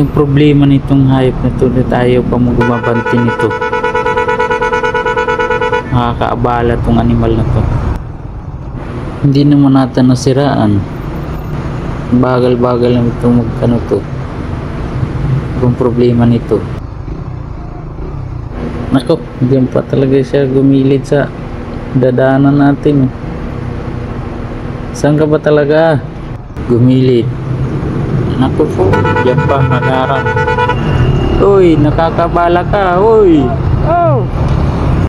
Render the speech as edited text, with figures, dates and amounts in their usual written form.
yung problema nitong hayop na to na tayo pa mo gumabanti nito. Nakakaabala tong animal na to. Hindi naman natin nasiraan. Bagal-bagal lang ito magkano to. Yung problema nito. Nako, diyan pa talaga siya gumilid sa dadaanan natin. Saan ka ba talaga? Gumilid. Nako po, diyan pa, nagarang. Uy, nakakabala ka, uy.